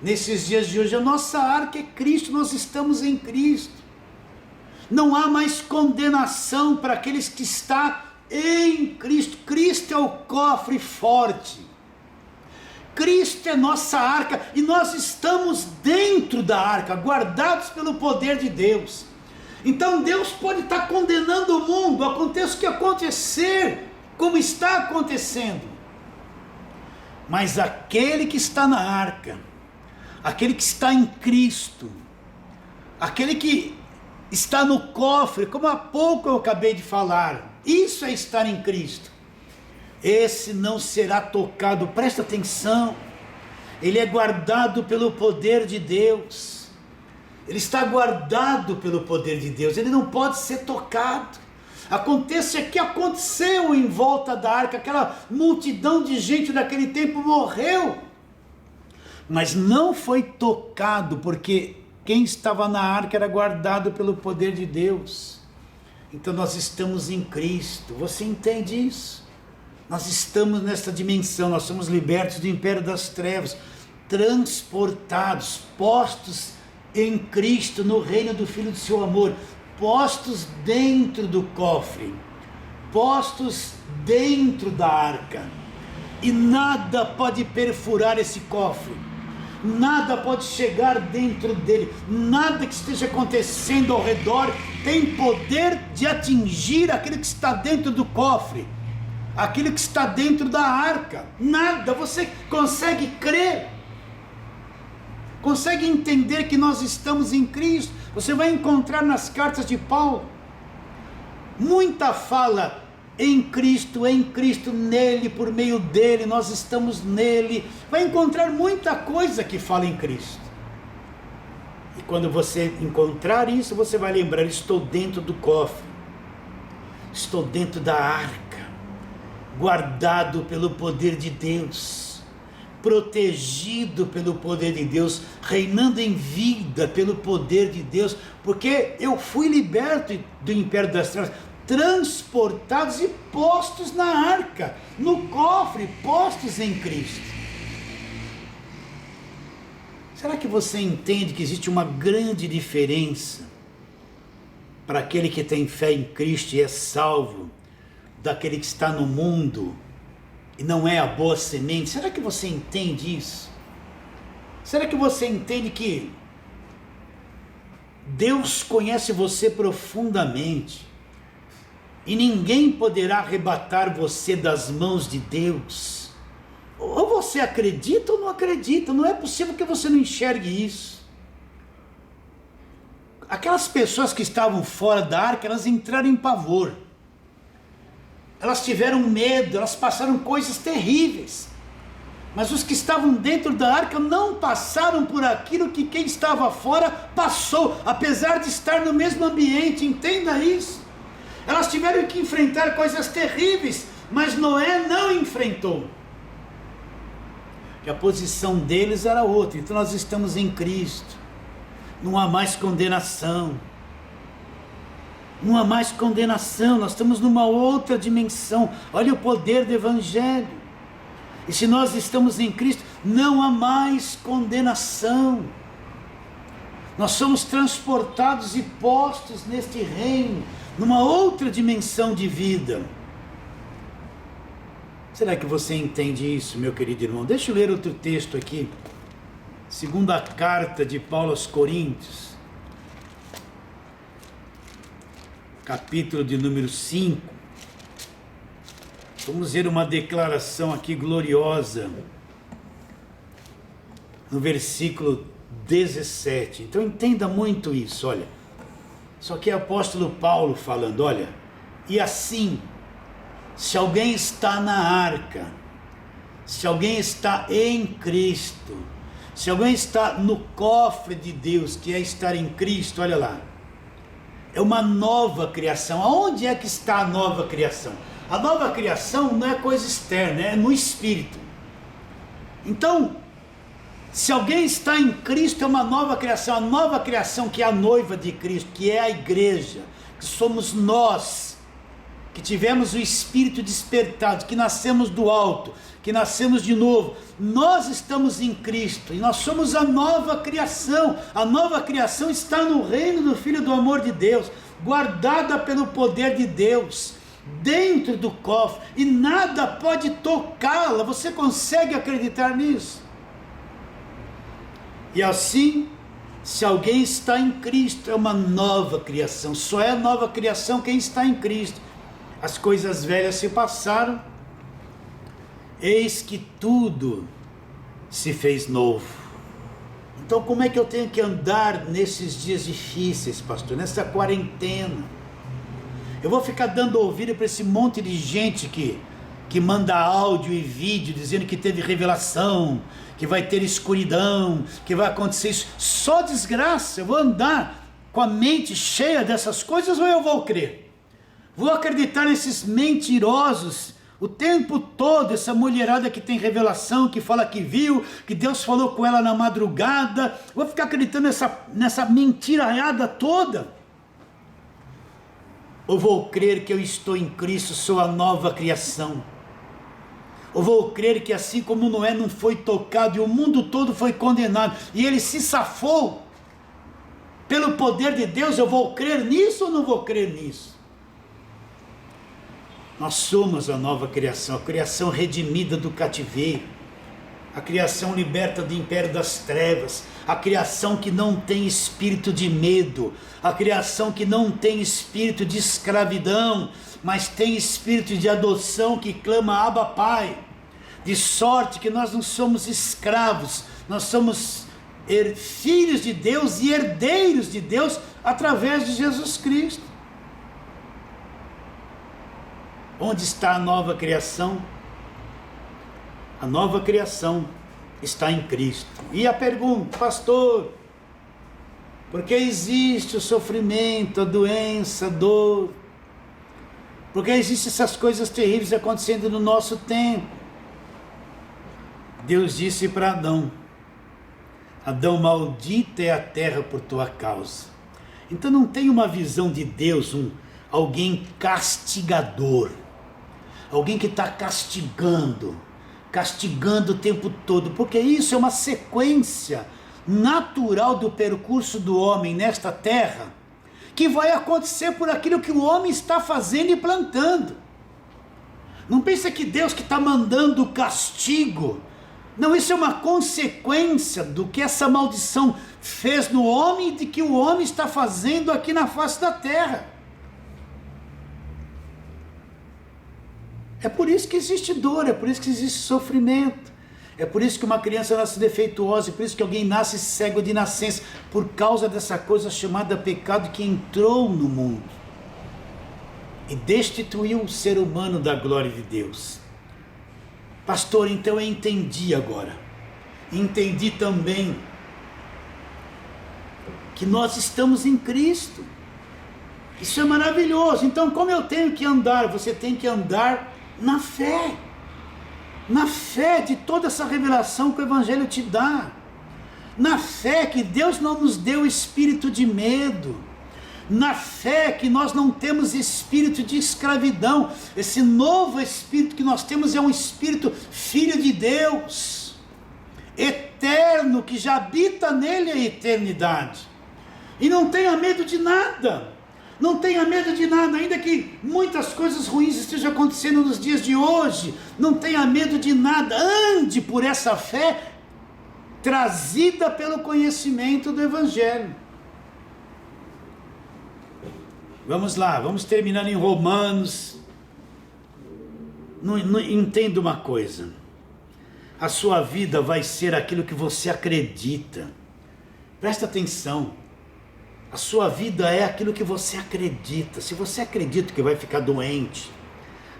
nesses dias de hoje? A nossa arca é Cristo, nós estamos em Cristo. Não há mais condenação para aqueles que estão em Cristo. Cristo é o cofre forte. Cristo é nossa arca e nós estamos dentro da arca, guardados pelo poder de Deus. Então Deus pode estar condenando o mundo, aconteça o que acontecer, como está acontecendo. Mas aquele que está na arca, aquele que está em Cristo, aquele que está no cofre, como há pouco eu acabei de falar, isso é estar em Cristo. Esse não será tocado, presta atenção, ele é guardado pelo poder de Deus, ele está guardado pelo poder de Deus, ele não pode ser tocado. Aconteça o que aconteceu em volta da arca, aquela multidão de gente daquele tempo morreu, mas não foi tocado, porque quem estava na arca era guardado pelo poder de Deus. Então nós estamos em Cristo, você entende isso? Nós estamos nessa dimensão, nós somos libertos do império das trevas, transportados, postos em Cristo, no reino do Filho do seu amor, postos dentro do cofre, postos dentro da arca, e nada pode perfurar esse cofre, nada pode chegar dentro dele, nada que esteja acontecendo ao redor tem poder de atingir aquele que está dentro do cofre, aquele que está dentro da arca, nada. Você consegue crer, consegue entender que nós estamos em Cristo? Você vai encontrar nas cartas de Paulo muita fala em Cristo, nele, por meio dele, nós estamos nele. Vai encontrar muita coisa que fala em Cristo. E quando você encontrar isso, você vai lembrar: estou dentro do cofre, estou dentro da arca, guardado pelo poder de Deus, protegido pelo poder de Deus, reinando em vida pelo poder de Deus, porque eu fui liberto do império das trevas, transportados e postos na arca, no cofre, postos em Cristo. Será que você entende que existe uma grande diferença para aquele que tem fé em Cristo e é salvo, daquele que está no mundo e não é a boa semente? Será que você entende isso? Será que você entende que Deus conhece você profundamente e ninguém poderá arrebatar você das mãos de Deus? Ou você acredita ou não acredita, não é possível que você não enxergue isso. Aquelas pessoas que estavam fora da arca, elas entraram em pavor, elas tiveram medo, elas passaram coisas terríveis, mas os que estavam dentro da arca não passaram por aquilo que quem estava fora passou, apesar de estar no mesmo ambiente. Entenda isso. Elas tiveram que enfrentar coisas terríveis, mas Noé não enfrentou, que a posição deles era outra. Então nós estamos em Cristo, não há mais condenação, não há mais condenação, nós estamos numa outra dimensão. Olha o poder do Evangelho. E se nós estamos em Cristo, não há mais condenação, nós somos transportados e postos neste reino, numa outra dimensão de vida. Será que você entende isso, meu querido irmão? Deixa eu ler outro texto aqui, segunda carta de Paulo aos Coríntios, capítulo de número 5, vamos ver uma declaração aqui gloriosa, no versículo 17, então entenda muito isso, olha, só que é o apóstolo Paulo falando, olha, e assim, se alguém está na arca, se alguém está em Cristo, se alguém está no cofre de Deus, que é estar em Cristo, olha lá, é uma nova criação. Aonde é que está a nova criação? A nova criação não é coisa externa, é no Espírito. Então, se alguém está em Cristo, é uma nova criação. A nova criação que é a noiva de Cristo, que é a igreja, que somos nós. que tivemos o Espírito despertado, que nascemos do alto, que nascemos de novo, nós estamos em Cristo, e nós somos a nova criação. A nova criação está no reino do Filho do amor de Deus, guardada pelo poder de Deus, dentro do cofre, e nada pode tocá-la. Você consegue acreditar nisso? E assim, se alguém está em Cristo, é uma nova criação. Só é nova criação quem está em Cristo. As coisas velhas se passaram, eis que tudo se fez novo. Então como é que eu tenho que andar nesses dias difíceis, pastor? Nessa quarentena? Eu vou ficar dando ouvido para esse monte de gente que manda áudio e vídeo dizendo que teve revelação, que vai ter escuridão, que vai acontecer isso, só desgraça. Eu vou andar com a mente cheia dessas coisas, ou eu vou crer? Vou acreditar nesses mentirosos o tempo todo, essa mulherada que tem revelação, que fala que viu, que Deus falou com ela na madrugada? Vou ficar acreditando nessa mentiraiada toda? Ou vou crer que eu estou em Cristo, sou a nova criação? Ou vou crer que assim como Noé não foi tocado e o mundo todo foi condenado, e ele se safou pelo poder de Deus, eu vou crer nisso ou não vou crer nisso? Nós somos a nova criação, a criação redimida do cativeiro, a criação liberta do império das trevas, a criação que não tem espírito de medo, a criação que não tem espírito de escravidão, mas tem espírito de adoção que clama Abba Pai, de sorte que nós não somos escravos, nós somos filhos de Deus e herdeiros de Deus através de Jesus Cristo. Onde está a nova criação? A nova criação está em Cristo. E a pergunta, pastor, por que existe o sofrimento, a doença, a dor? Por que existem essas coisas terríveis acontecendo no nosso tempo? Deus disse para Adão: Adão, maldita é a terra por tua causa. Então não tem uma visão de Deus, alguém castigador, alguém que está castigando o tempo todo, porque isso é uma sequência natural do percurso do homem nesta terra, que vai acontecer por aquilo que o homem está fazendo e plantando. Não pensa que Deus que está mandando o castigo. Não, isso é uma consequência do que essa maldição fez no homem e de que o homem está fazendo aqui na face da terra. É por isso que existe dor, é por isso que existe sofrimento, é por isso que uma criança nasce defeituosa, é por isso que alguém nasce cego de nascença, por causa dessa coisa chamada pecado que entrou no mundo e destituiu o ser humano da glória de Deus. Pastor, então eu entendi agora, entendi também que nós estamos em Cristo, isso é maravilhoso. Então como eu tenho que andar? Você tem que andar na fé de toda essa revelação que o Evangelho te dá, na fé que Deus não nos deu espírito de medo, na fé que nós não temos espírito de escravidão. Esse novo espírito que nós temos é um espírito filho de Deus, eterno, que já habita nele a eternidade. E não tenha medo de nada, não tenha medo de nada, ainda que muitas coisas ruins estejam acontecendo nos dias de hoje, não tenha medo de nada, ande por essa fé trazida pelo conhecimento do Evangelho. Vamos lá, vamos terminar em Romanos. Não entenda uma coisa, a sua vida vai ser aquilo que você acredita, presta atenção. A sua vida é aquilo que você acredita. Se você acredita que vai ficar doente,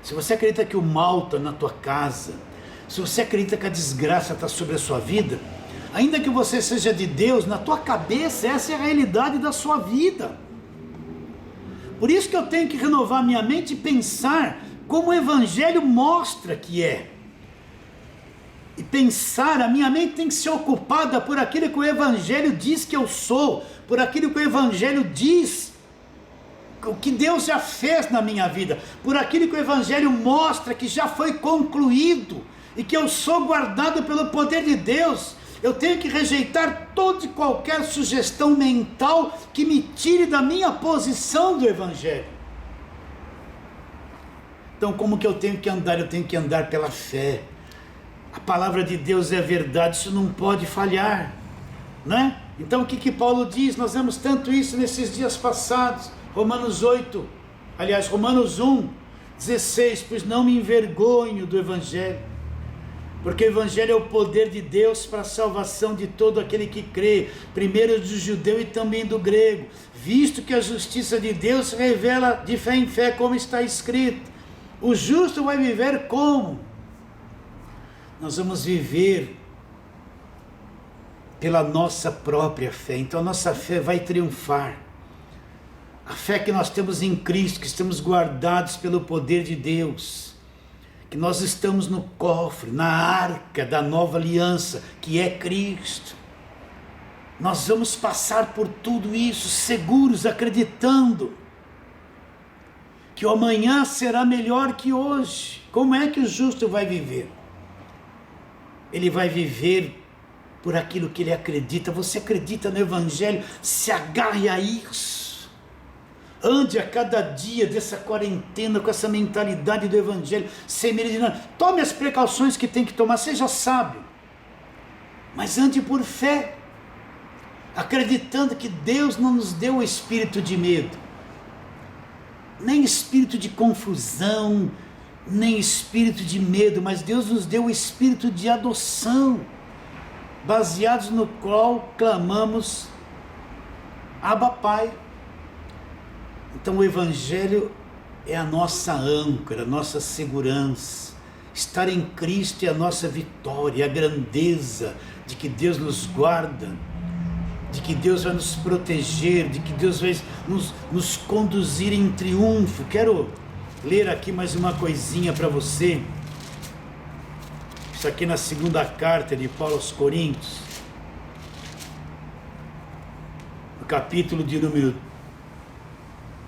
se você acredita que o mal está na tua casa, se você acredita que a desgraça está sobre a sua vida, ainda que você seja de Deus, na tua cabeça essa é a realidade da sua vida. Por isso que eu tenho que renovar minha mente e pensar como o Evangelho mostra que é. E pensar, a minha mente tem que ser ocupada por aquilo que o Evangelho diz que eu sou, por aquilo que o Evangelho diz o que Deus já fez na minha vida, por aquilo que o Evangelho mostra que já foi concluído e que eu sou guardado pelo poder de Deus. Eu tenho que rejeitar toda e qualquer sugestão mental que me tire da minha posição do Evangelho. Então, como que eu tenho que andar? Eu tenho que andar pela fé. A palavra de Deus é verdade, isso não pode falhar, né? Então o que Paulo diz? Nós vemos tanto isso nesses dias passados. Romanos 1, 16, pois não me envergonho do Evangelho, porque o Evangelho é o poder de Deus para a salvação de todo aquele que crê, primeiro do judeu e também do grego, visto que a justiça de Deus se revela de fé em fé, como está escrito. O justo vai viver como? Nós vamos viver pela nossa própria fé. Então a nossa fé vai triunfar. A fé que nós temos em Cristo, que estamos guardados pelo poder de Deus, que nós estamos no cofre, na arca da nova aliança, que é Cristo. Nós vamos passar por tudo isso seguros, acreditando que o amanhã será melhor que hoje. Como é que o justo vai viver? Ele vai viver por aquilo que ele acredita. Você acredita no Evangelho? Se agarre a isso. Ande a cada dia dessa quarentena com essa mentalidade do Evangelho, sem medo de nada. Tome as precauções que tem que tomar, seja sábio, mas ande por fé, acreditando que Deus não nos deu o espírito de medo, nem espírito de confusão, nem espírito de medo, mas Deus nos deu o espírito de adoção, baseados no qual clamamos, Abba Pai. Então o Evangelho é a nossa âncora, a nossa segurança. Estar em Cristo é a nossa vitória, a grandeza de que Deus nos guarda, de que Deus vai nos proteger, de que Deus vai nos conduzir em triunfo. Quero ler aqui mais uma coisinha para você. Isso aqui na segunda carta de Paulo aos Coríntios, no capítulo de número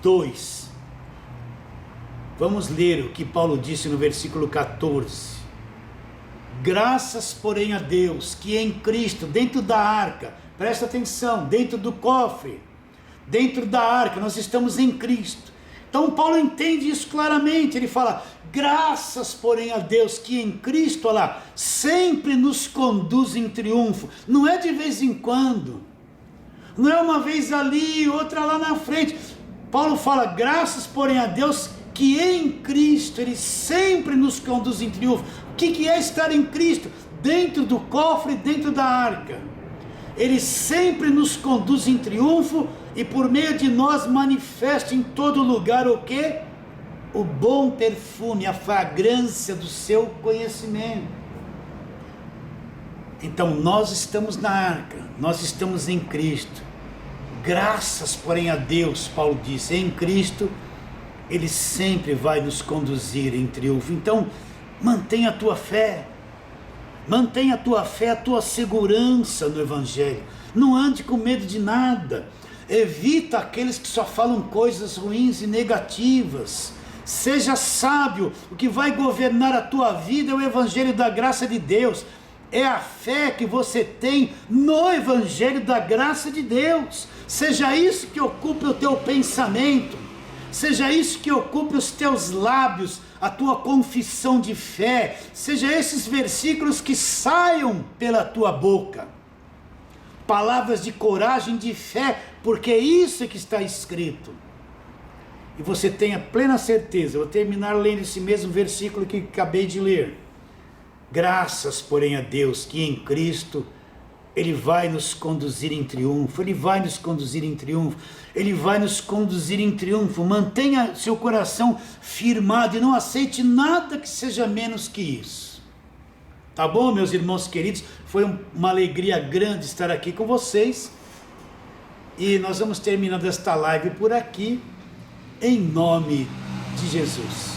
2. Vamos ler o que Paulo disse no versículo 14. Graças, porém, a Deus, que em Cristo, dentro da arca, presta atenção, dentro do cofre, dentro da arca, nós estamos em Cristo. Então Paulo entende isso claramente, ele fala, graças, porém, a Deus, que em Cristo, olha lá, sempre nos conduz em triunfo. Não é de vez em quando, não é uma vez ali, outra lá na frente. Paulo fala, graças, porém, a Deus, que em Cristo Ele sempre nos conduz em triunfo. O que é estar em Cristo? Dentro do cofre, dentro da arca. Ele sempre nos conduz em triunfo e por meio de nós manifesta em todo lugar o quê? O bom perfume, a fragrância do seu conhecimento. Então nós estamos na arca, nós estamos em Cristo. Graças, porém, a Deus, Paulo disse, em Cristo, Ele sempre vai nos conduzir em triunfo. Então, mantenha a tua fé, a tua segurança no Evangelho. Não ande com medo de nada. Evita aqueles que só falam coisas ruins e negativas. Seja sábio, o que vai governar a tua vida é o Evangelho da graça de Deus. É a fé que você tem no Evangelho da graça de Deus. Seja isso que ocupe o teu pensamento, seja isso que ocupe os teus lábios, a tua confissão de fé, seja esses versículos que saiam pela tua boca, palavras de coragem, de fé, porque é isso que está escrito. E você tenha plena certeza, eu vou terminar lendo esse mesmo versículo que acabei de ler. Graças, porém, a Deus, que em Cristo Ele vai nos conduzir em triunfo, Ele vai nos conduzir em triunfo, Ele vai nos conduzir em triunfo. Mantenha seu coração firmado e não aceite nada que seja menos que isso. Tá bom, meus irmãos queridos? Foi uma alegria grande estar aqui com vocês. E nós vamos terminando esta live por aqui, em nome de Jesus.